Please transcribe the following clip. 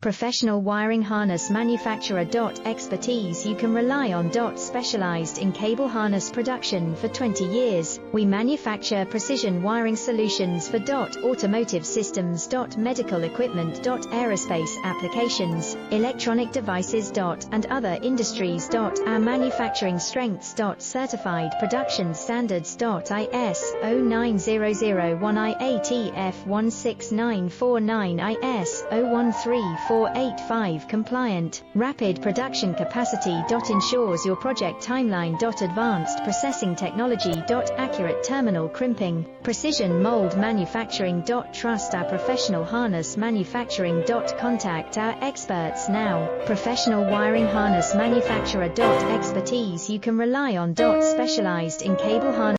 Professional wiring harness manufacturer. Expertise you can rely on. Specialized in cable harness production for 20 years. We manufacture precision wiring solutions for automotive systems. Medical equipment. Aerospace applications, electronic devices. And other industries. Our manufacturing strengths. Certified production standards. IS 09001 IATF 16949 IS 013485 compliant. Rapid production capacity. Ensures your project timeline. Advanced processing technology. Accurate terminal crimping. Precision mold manufacturing. Trust our professional harness manufacturing. Contact our experts now. Professional wiring harness manufacturer. Expertise you can rely on. Specialized in cable harness